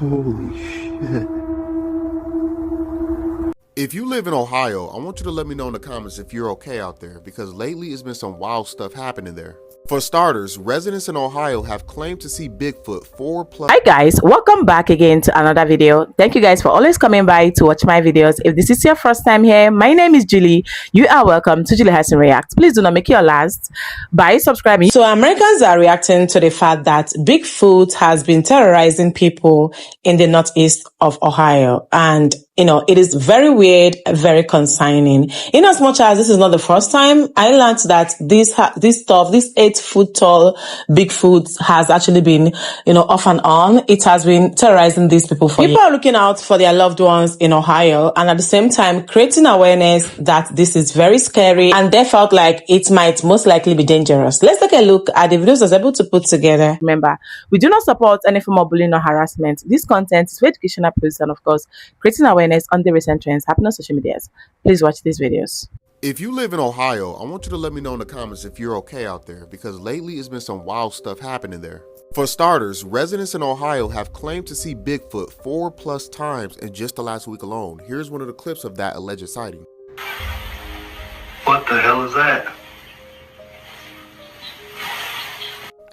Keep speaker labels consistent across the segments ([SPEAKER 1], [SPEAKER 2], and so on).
[SPEAKER 1] Holy shit.
[SPEAKER 2] If you live in Ohio, I want you to let me know in the comments if you're okay out there, because lately it's been some wild stuff happening there. For starters, residents in Ohio have claimed to see Bigfoot 4+.
[SPEAKER 3] Hi guys, welcome back again to another video. Thank you guys for always coming by to watch my videos. If this is your first time here, my name is Julie. You are welcome to Julie Hassan React. Please do not make it your last by subscribing. So Americans are reacting to the fact that Bigfoot has been terrorizing people in the northeast of Ohio, and it is very weird, very concerning. In as much as this is not the first time, I learned that this 8-foot tall Bigfoot has actually been, off and on. It has been terrorizing these people for years. People are looking out for their loved ones in Ohio, and at the same time creating awareness that this is very scary, and they felt like it might most likely be dangerous. Let's take a look at the videos I was able to put together. Remember, we do not support any form of bullying or harassment. This content is for educational purposes and, of course, creating awareness on the recent trends happening on social medias. Please watch these videos.
[SPEAKER 2] If you live in Ohio, I want you to let me know in the comments if you're okay out there, because lately it's been some wild stuff happening there. For starters, residents in Ohio have claimed to see Bigfoot 4+ times in just the last week alone. Here's one of the clips of that alleged sighting.
[SPEAKER 4] What the hell is that?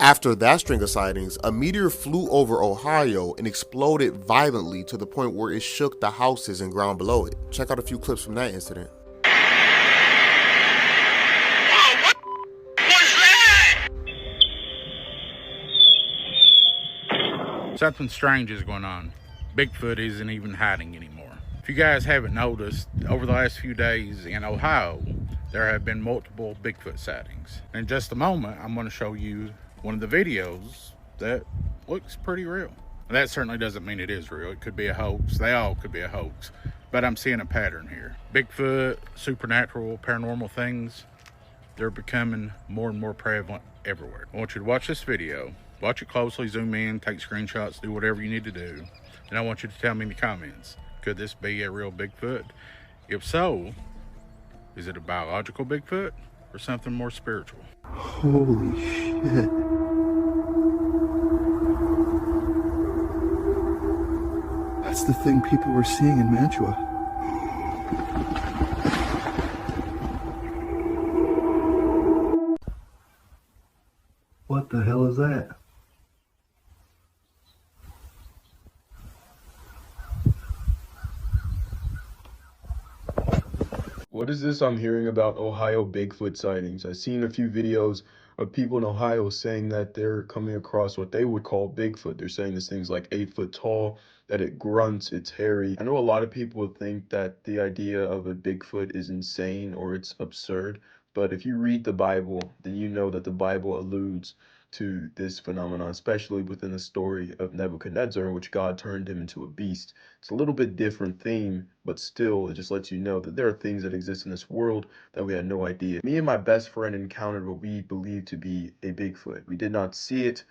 [SPEAKER 2] After that string of sightings, a meteor flew over Ohio and exploded violently to the point where it shook the houses and ground below it. Check out a few clips from that incident.
[SPEAKER 5] Something strange is going on. Bigfoot isn't even hiding anymore. If you guys haven't noticed, over the last few days in Ohio, there have been multiple Bigfoot sightings. In just a moment, I'm going to show you one of the videos that looks pretty real. That certainly doesn't mean it is real. It could be a hoax. They all could be a hoax. But I'm seeing a pattern here. Bigfoot, supernatural, paranormal things, they're becoming more and more prevalent everywhere. I want you to watch this video. Watch it closely, zoom in, take screenshots, do whatever you need to do. And I want you to tell me in the comments, could this be a real Bigfoot? If so, is it a biological Bigfoot or something more spiritual?
[SPEAKER 1] Holy shit. That's the thing people were seeing in Mantua. What the hell is that?
[SPEAKER 6] What is this I'm hearing about Ohio Bigfoot sightings? I've seen a few videos of people in Ohio saying that they're coming across what they would call Bigfoot. They're saying this thing's like 8 foot tall, that it grunts, it's hairy. I know a lot of people would think that the idea of a Bigfoot is insane or it's absurd, but if you read the Bible, then you know that the Bible alludes to this phenomenon, especially within the story of Nebuchadnezzar, in which God turned him into a beast. It's a little bit different theme, but still, it just lets you know that there are things that exist in this world that we had no idea. Me and my best friend encountered what we believed to be a Bigfoot. We did not see it,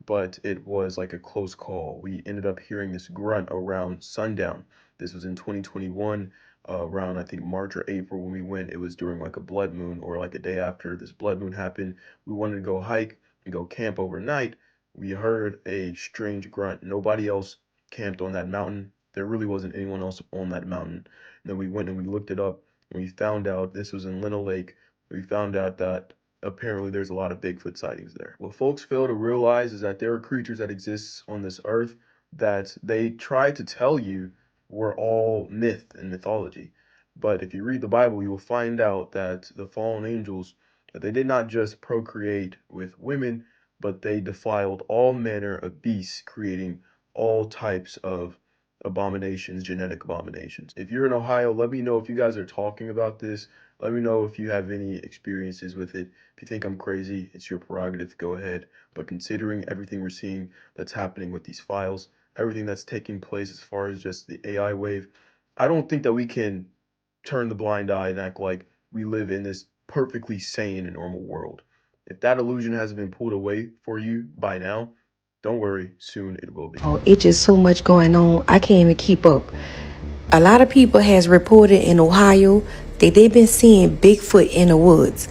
[SPEAKER 6] but it was like a close call. We ended up hearing this grunt around sundown. This was in 2021. Around I think March or April when we went. It was during like a blood moon, or like a day after this blood moon happened. We wanted to go hike and go camp overnight. We heard a strange grunt. Nobody else camped on that mountain. There really wasn't anyone else on that mountain. And then we went and we looked it up, and we found out this was in Lena Lake. We found out that apparently there's a lot of Bigfoot sightings there. What folks fail to realize is that there are creatures that exist on this earth that they try to tell you were all myth and mythology. But if you read the Bible, you will find out that the fallen angels, that they did not just procreate with women, but they defiled all manner of beasts, creating all types of abominations, genetic abominations. If you're in Ohio, let me know if you guys are talking about this. Let me know if you have any experiences with it. If you think I'm crazy, it's your prerogative, go ahead. But considering everything we're seeing that's happening with these files, everything that's taking place as far as just the AI wave, I don't think that we can turn the blind eye and act like we live in this perfectly sane and normal world. If that illusion hasn't been pulled away for you by now, don't worry, soon it will be.
[SPEAKER 7] Oh, it's just so much going on. I can't even keep up. A lot of people has reported in Ohio that they've been seeing Bigfoot in the woods.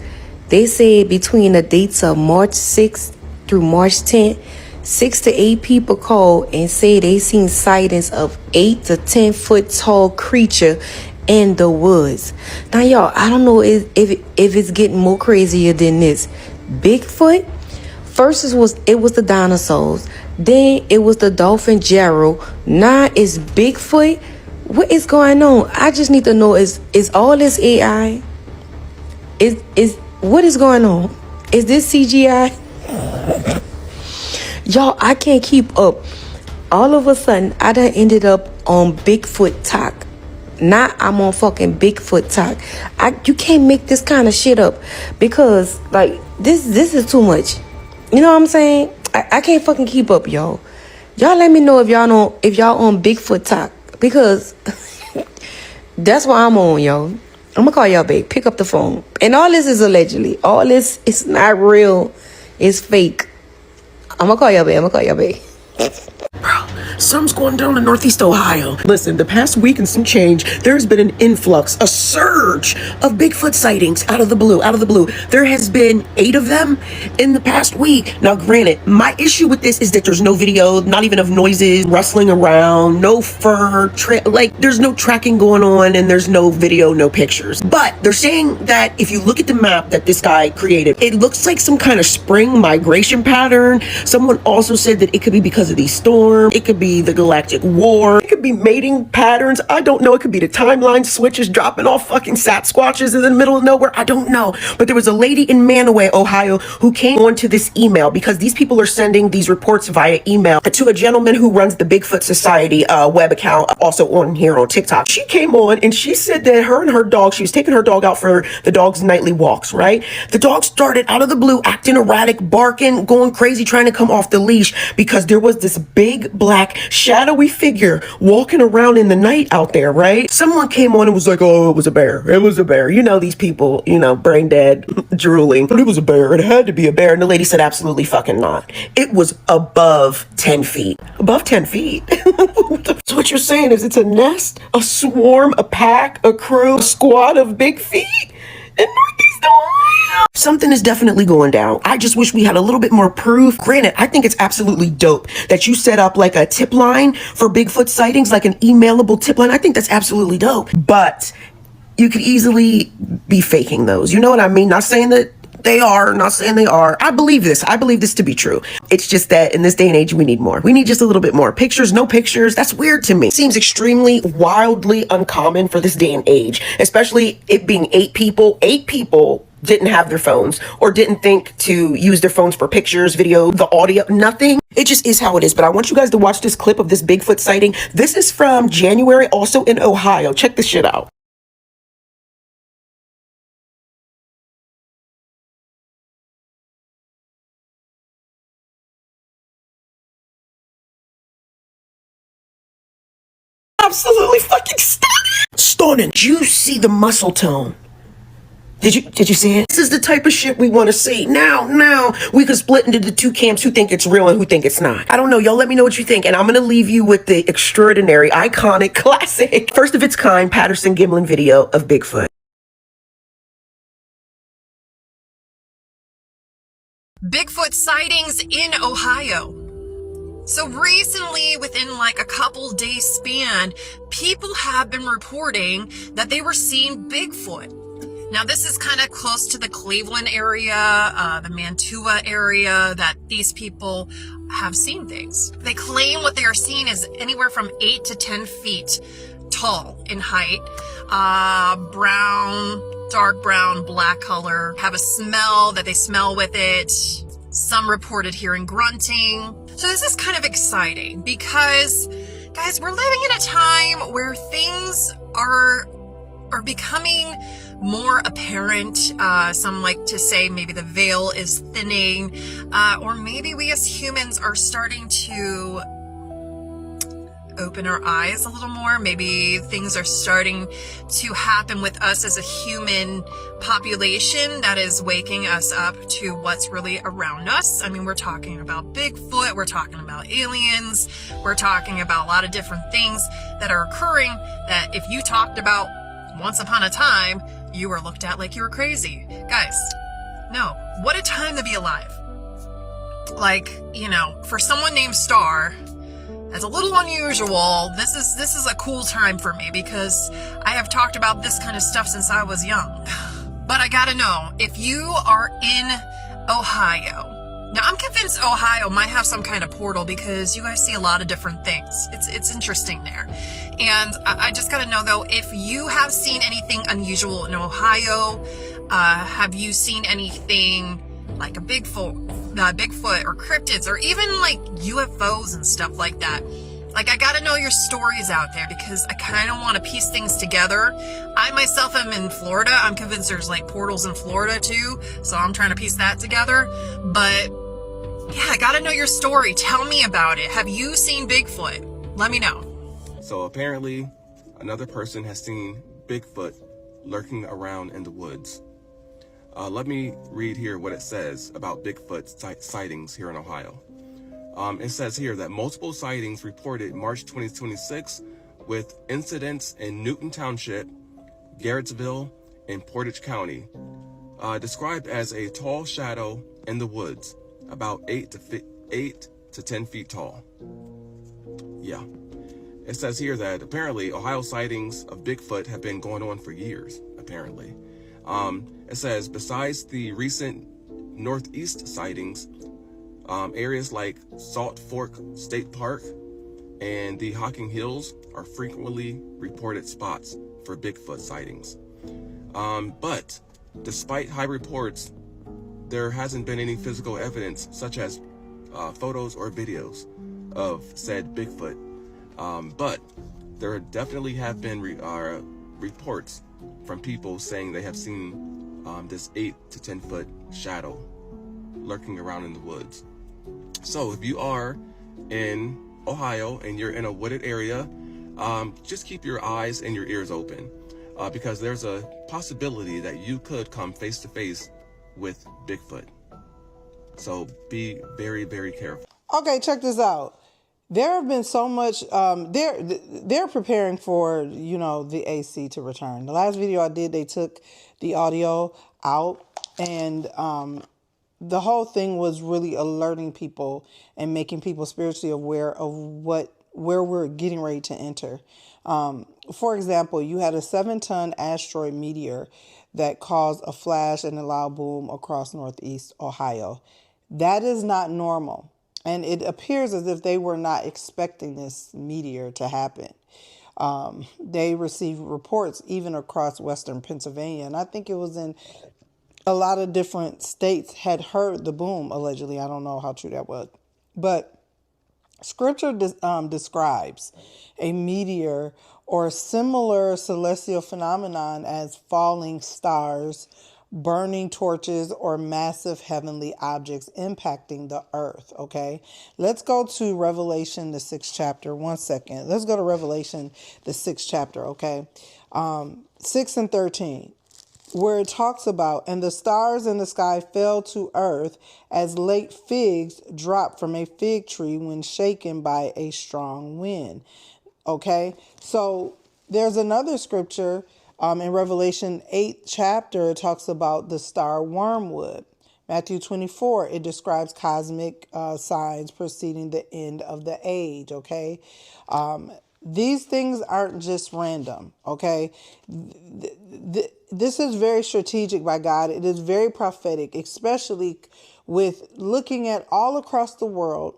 [SPEAKER 7] They said between the dates of March 6th through March 10th, 6 to 8 people call and say they seen sightings of 8 to 10 foot tall creature in the woods. Now, y'all, I don't know if it's getting more crazier than this. Bigfoot. First it was the dinosaurs. Then it was the dolphin Gerald. Now it's Bigfoot. What is going on? I just need to know, is all this AI? Is what is going on? Is this CGI? Y'all, I can't keep up. All of a sudden, I done ended up on Bigfoot talk. Now I'm on fucking Bigfoot talk. You can't make this kind of shit up, because like this is too much. You know what I'm saying? I can't fucking keep up, y'all. Y'all let me know if y'all on Bigfoot talk, because that's what I'm on, y'all. I'm gonna call y'all babe. Pick up the phone. And all this is allegedly. All this is not real. It's fake. I'm gonna call y'all babe.
[SPEAKER 8] Something's going down in Northeast Ohio. Listen, the past week and some change, there's been an influx, a surge of Bigfoot sightings out of the blue. There has been 8 of them in the past week. Now, granted, my issue with this is that there's no video, not even of noises rustling around, no fur, there's no tracking going on, and there's no video, no pictures. But they're saying that if you look at the map that this guy created, it looks like some kind of spring migration pattern. Someone also said that it could be because of these storms. It could be the galactic war. It could be mating patterns. I don't know. It could be the timeline switches dropping off fucking Sasquatches in the middle of nowhere. I don't know. But there was a lady in Manaway, Ohio, who came onto this email because these people are sending these reports via email to a gentleman who runs the Bigfoot Society web account, also on here on TikTok. She came on and she said that her and her dog, she was taking her dog out for the dog's nightly walks, right? The dog started out of the blue acting erratic, barking, going crazy, trying to come off the leash because there was this big black shadowy figure walking around in the night out there, right? Someone came on and was like, oh, it was a bear. It was a bear. You know, these people, you know, brain dead, drooling. But it was a bear. It had to be a bear. And the lady said, absolutely fucking not. It was above 10 feet. Above 10 feet. So what you're saying is it's a nest, a swarm, a pack, a crew, a squad of big feet in Northeast Ohio. Something is definitely going down. I just wish we had a little bit more proof. Granted, I think it's absolutely dope that you set up like a tip line for Bigfoot sightings, like an emailable tip line. I think that's absolutely dope. But you could easily be faking those. You know what I mean? Not saying that they are, not saying they are. I believe this. I believe this to be true. It's just that in this day and age, we need more. We need just a little bit more. Pictures, no pictures. That's weird to me. Seems extremely, wildly uncommon for this day and age, especially it being 8 people. 8 people didn't have their phones or didn't think to use their phones for pictures, video, the audio, nothing. It just is how it is. But I want you guys to watch this clip of this Bigfoot sighting. This is from January, also in Ohio. Check this shit out. Absolutely fucking stunning. Did you see the muscle tone? Did you see it? This is the type of shit we want to see. Now we could split into the 2 camps who think it's real and who think it's not. I don't know. Y'all let me know what you think. And I'm going to leave you with the extraordinary, iconic, classic, first of its kind Patterson Gimlin video of Bigfoot.
[SPEAKER 9] Bigfoot sightings in Ohio. So recently, within like a couple days span, people have been reporting that they were seeing Bigfoot. Now, this is kind of close to the Cleveland area, the Mantua area, that these people have seen things. They claim what they are seeing is anywhere from 8 to 10 feet tall in height, brown, dark brown, black color, have a smell that they smell with it. Some reported hearing grunting. So this is kind of exciting because, guys, we're living in a time where things are becoming more apparent. Some like to say maybe the veil is thinning, or maybe we as humans are starting to open our eyes a little more. Maybe things are starting to happen with us as a human population that is waking us up to what's really around us. I mean, we're talking about Bigfoot, we're talking about aliens, we're talking about a lot of different things that are occurring that if you talked about once upon a time, you were looked at like you were crazy. Guys, no. What a time to be alive. like, you know, for someone named Star, that's a little unusual. This is a cool time for me because I have talked about this kind of stuff since I was young. But I gotta know, if you are in Ohio, now I'm convinced Ohio might have some kind of portal because you guys see a lot of different things. It's interesting there. And I just gotta know though, if you have seen anything unusual in Ohio, have you seen anything like a Bigfoot or cryptids or even like UFOs and stuff like that? Like, I gotta know your stories out there because I kind of want to piece things together. I myself am in Florida. I'm convinced there's like portals in Florida too, so I'm trying to piece that together. But yeah, I gotta know your story. Tell me about it. Have you seen Bigfoot? Let me know.
[SPEAKER 10] So apparently, another person has seen Bigfoot lurking around in the woods. Let me read here what it says about Bigfoot sightings here in Ohio. It says here that multiple sightings reported March 2026 with incidents in Newton Township, Garrettsville, and Portage County, described as a tall shadow in the woods, about 8 to 10 feet tall. Yeah. It says here that apparently Ohio sightings of Bigfoot have been going on for years, apparently. It says besides the recent northeast sightings, areas like Salt Fork State Park and the Hocking Hills are frequently reported spots for Bigfoot sightings. But despite high reports, there hasn't been any physical evidence such as photos or videos of said Bigfoot. But there definitely have been reports from people saying they have seen this 8 to 10 foot shadow lurking around in the woods. So if you are in Ohio and you're in a wooded area, just keep your eyes and your ears open because there's a possibility that you could come face to face with Bigfoot. So be very, very careful.
[SPEAKER 11] Okay, check this out. There have been so much, they're preparing for, you know, the AC to return. The last video I did, they took the audio out and the whole thing was really alerting people and making people spiritually aware of where we're getting ready to enter. For example, you had a 7-ton asteroid meteor that caused a flash and a loud boom across northeast Ohio. That is not normal. And it appears as if they were not expecting this meteor to happen. They received reports even across western Pennsylvania. And I think it was in a lot of different states had heard the boom, allegedly. I don't know how true that was. But Scripture describes a meteor or similar celestial phenomenon as falling stars, burning torches, or massive heavenly objects impacting the earth, okay? Let's go to Revelation, the 6th chapter. 1 second. Let's go to Revelation, the 6th chapter, okay? 6 and 13. Where it talks about, and the stars in the sky fell to earth as late figs drop from a fig tree when shaken by a strong wind. Okay, so there's another scripture in Revelation 8 chapter. It talks about the star wormwood. Matthew 24, it describes cosmic signs preceding the end of the age. Okay, these things aren't just random. Okay, this is very strategic by God. It is very prophetic, especially with looking at all across the world.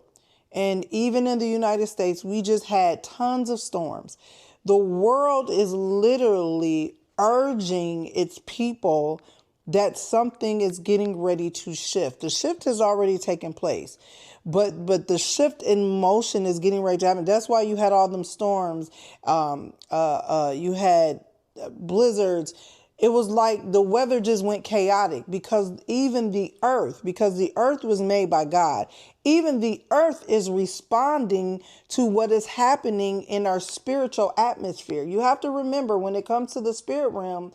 [SPEAKER 11] And even in the United States, we just had tons of storms. The world is literally urging its people that something is getting ready to shift. The shift has already taken place, but the shift in motion is getting ready to happen. That's why you had all them storms. You had blizzards. It was like the weather just went chaotic because the earth was made by God. Even the earth is responding to what is happening in our spiritual atmosphere. You have to remember when it comes to the spirit realm,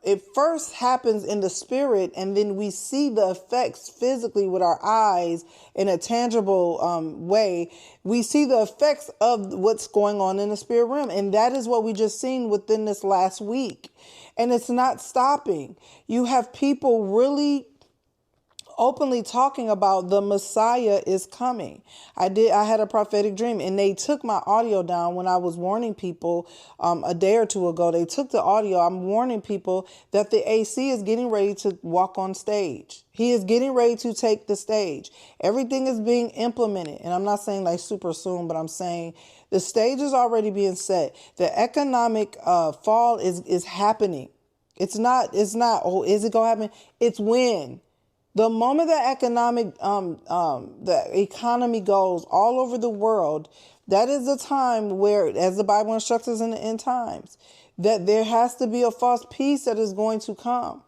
[SPEAKER 11] it first happens in the spirit, and then we see the effects physically with our eyes in a tangible way. We see the effects of what's going on in the spirit realm, and that is what we just seen within this last week. And it's not stopping. You have people really openly talking about the Messiah is coming. I had a prophetic dream, and they took my audio down when I was warning people a day or two ago. They took the audio. I'm warning people that the AC is getting ready to walk on stage. He is getting ready to take the stage. Everything is being implemented. And I'm not saying like super soon, but I'm saying the stage is already being set. The economic fall is happening. It's not, oh, is it going to happen? It's when. The moment that the economy goes all over the world, that is the time where, as the Bible instructs us in the end times, that there has to be a false peace that is going to come.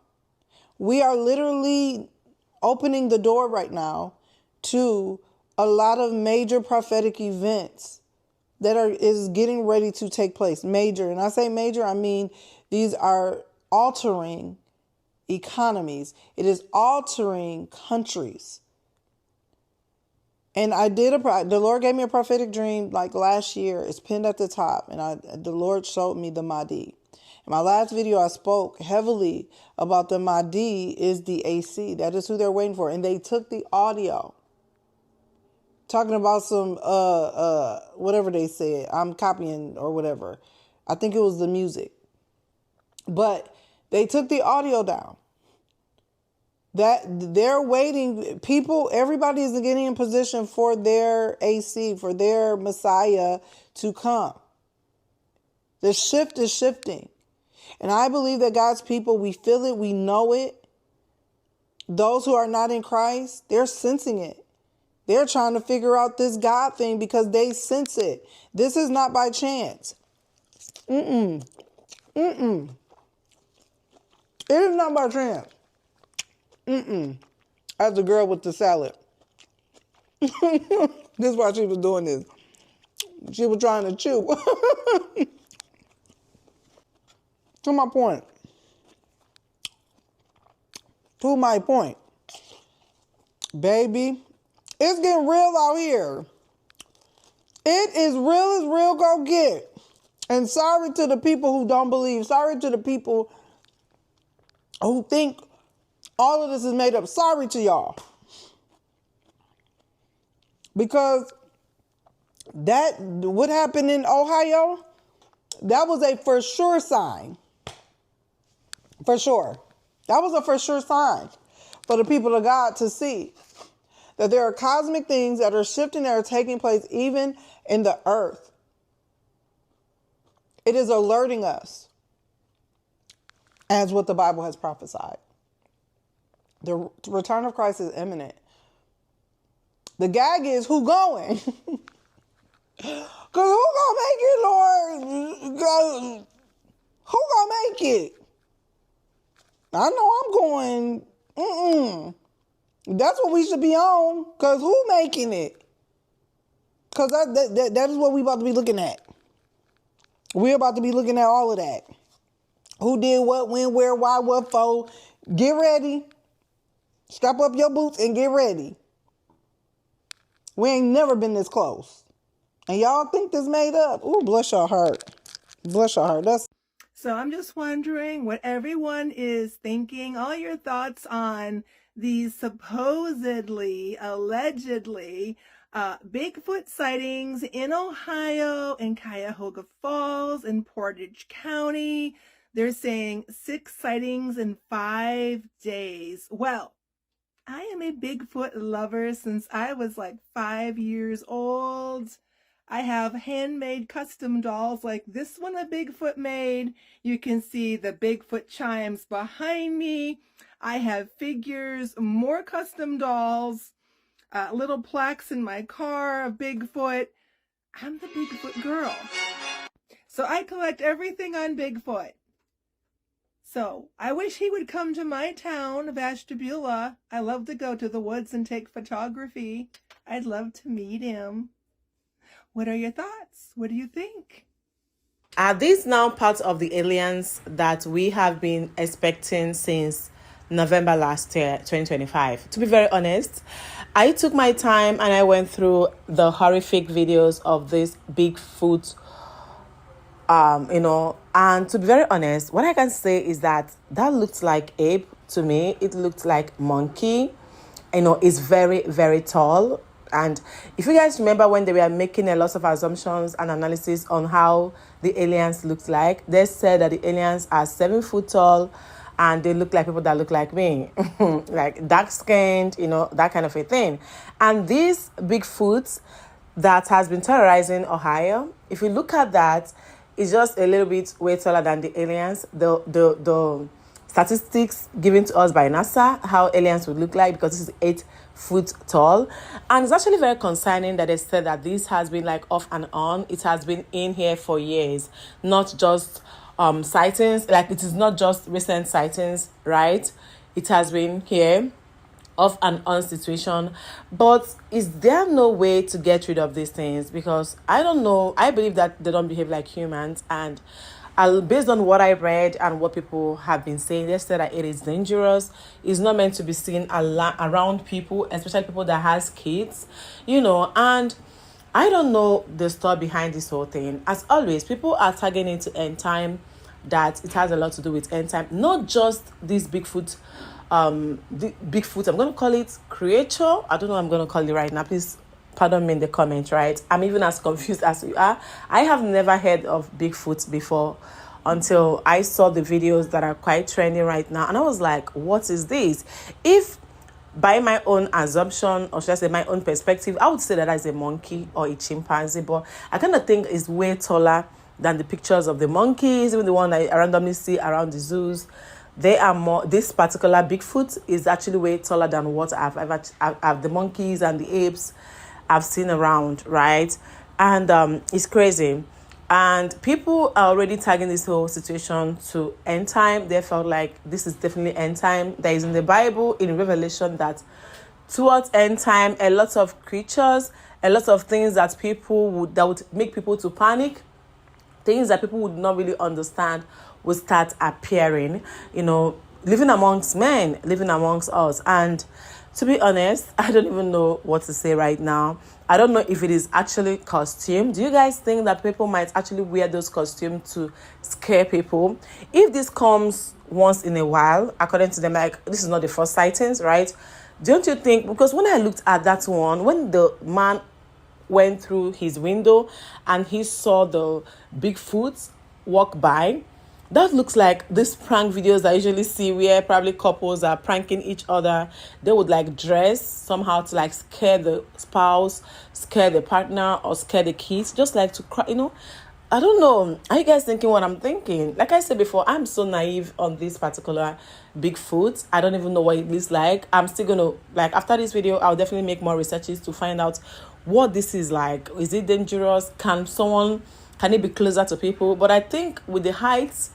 [SPEAKER 11] We are literally opening the door right now to a lot of major prophetic events that is getting ready to take place. Major, and I say major, I mean these are altering economies. It is altering countries. And the Lord gave me a prophetic dream like last year. It's pinned at the top, and the Lord showed me the Mahdi. In my last video, I spoke heavily about the Mahdi is the AC. That is who they're waiting for. And they took the audio talking about some whatever they said. I'm copying or whatever. I think it was the music. But they took the audio down. That they're waiting. People, everybody is getting in position for their AC, for their Messiah to come. The shift is shifting. And I believe that God's people, we feel it, we know it. Those who are not in Christ, they're sensing it. They're trying to figure out this God thing because they sense it. This is not by chance. It is not by chance. As the girl with the salad. This is why she was doing this. She was trying to chew. To my point. To my point. Baby, it's getting real out here. It is real as real go get. And sorry to the people who don't believe. Sorry to the people who think all of this is made up. Sorry to y'all. Because what happened in Ohio, that was a for sure sign. For sure. That was a for sure sign for the people of God to see that there are cosmic things that are shifting, that are taking place even in the earth. It is alerting us as what the Bible has prophesied. The return of Christ is imminent. The gag is who going? Because who gonna make it, Lord? Who gonna make it? I know I'm going, That's what we should be on. Because who making it? Because that is what we about to be looking at. We're about to be looking at all of that. Who did what, when, where, why, what for. Get ready. Strap up your boots and get ready. We ain't never been this close. And y'all think this made up. Ooh, bless your heart. Bless your heart.
[SPEAKER 12] So I'm just wondering what everyone is thinking, all your thoughts on these supposedly, allegedly, Bigfoot sightings in Ohio, in Cuyahoga Falls, in Portage County. They're saying 6 sightings in 5 days. Well, I am a Bigfoot lover since I was like 5 years old. I have handmade custom dolls like this one a Bigfoot made. You can see the Bigfoot chimes behind me. I have figures, more custom dolls, little plaques in my car of Bigfoot. I'm the Bigfoot girl. So I collect everything on Bigfoot. So I wish he would come to my town of Ashtabula. I love to go to the woods and take photography. I'd love to meet him. What are your thoughts? What do you think?
[SPEAKER 3] Are these now part of the aliens that we have been expecting since November last year, 2025? To be very honest, I took my time and I went through the horrific videos of this Bigfoot, and to be very honest, what I can say is that looked like ape to me. It looked like monkey. is very, very tall. And if you guys remember when they were making a lot of assumptions and analysis on how the aliens looked like, they said that the aliens are 7 foot tall and they look like people that look like me, like dark skinned, that kind of a thing. And these Bigfoots that has been terrorizing Ohio, if you look at that, it's just a little bit way taller than the aliens. The statistics given to us by NASA, how aliens would look like, because this is 8 foot tall. And it's actually very concerning that they said that this has been like off and on. It has been in here for years, not just sightings. Like, it is not just recent sightings, right? It has been here, off and on situation. But is there no way to get rid of these things? Because I don't know, I believe that they don't behave like humans, and based on what I read and what people have been saying, they said that it is dangerous. It's not meant to be seen around people, especially people that has kids, and I don't know the story behind this whole thing. As always, people are tagging into end time, that it has a lot to do with end time, not just this Bigfoot, I'm going to call it creature. I don't know what I'm going to call it right now. Please pardon me in the comments, right? I'm even as confused as you are. I have never heard of Bigfoot before until I saw the videos that are quite trending right now. And I was like, what is this? If by my own assumption, or should I say my own perspective, I would say that as a monkey or a chimpanzee, but I kind of think it's way taller than the pictures of the monkeys, even the one I randomly see around the zoos. They are more, this particular Bigfoot is actually way taller than what I've the monkeys and the apes I've seen around, right? And it's crazy. And people are already tagging this whole situation to end time. They felt like this is definitely end time. There is in the Bible, in Revelation, that towards end time, a lot of creatures, a lot of things that would make people to panic, things that people would not really understand will start appearing, living amongst men, living amongst us. And to be honest, I don't even know what to say right now. I don't know if it is actually costume. Do you guys think that people might actually wear those costumes to scare people? If this comes once in a while, according to them, like, this is not the first sightings, right? Don't you think? Because when I looked at that one, when the man went through his window and he saw the Bigfoot walk by, that looks like these prank videos that I usually see where probably couples are pranking each other. They would like dress somehow to like scare the spouse, scare the partner, or scare the kids, just like to cry, I don't know. Are you guys thinking what I'm thinking? Like I said before, I'm so naive on this particular Bigfoot. I don't even know what it looks like. I'm still going to, after this video, I'll definitely make more researches to find out what this is like. Is it dangerous? Can it be closer to people? But I think with the heights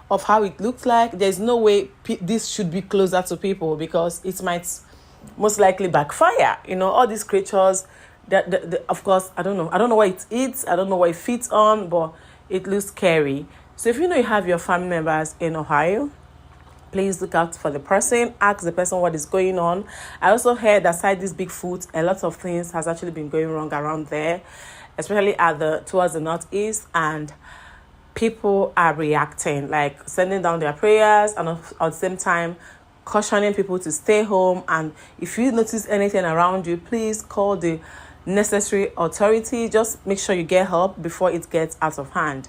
[SPEAKER 3] of how it looks like, there's no way this should be closer to people, because it might most likely backfire. All these creatures, of course, I don't know what it eats, I don't know what it feeds on, but it looks scary. So if you have your family members in Ohio, please look out for the person, ask the person what is going on. I also heard that aside this Bigfoot, a lot of things has actually been going wrong around there, especially towards the northeast, and people are reacting, like sending down their prayers, and at the same time cautioning people to stay home. And if you notice anything around you, please call the necessary authority. Just make sure you get help before it gets out of hand.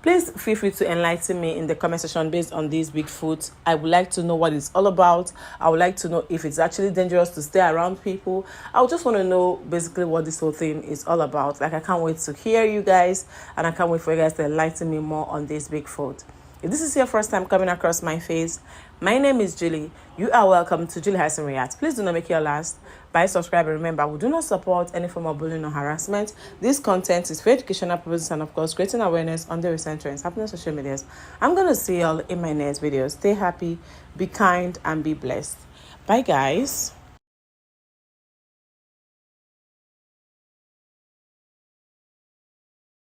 [SPEAKER 3] Please feel free to enlighten me in the comment section based on these Bigfoot. I would like to know what it's all about. I would like to know if it's actually dangerous to stay around people. I would just want to know basically what this whole thing is all about. I can't wait to hear you guys, and I can't wait for you guys to enlighten me more on this Bigfoot. If this is your first time coming across my face, my name is Julie. You are welcome to Julie Harrison Reacts. Please do not make your last by subscribing. Remember, we do not support any form of bullying or harassment. This content is for educational purposes and, of course, creating awareness on the recent trends happening on social medias. I'm going to see you all in my next video. Stay happy, be kind, and be blessed. Bye, guys.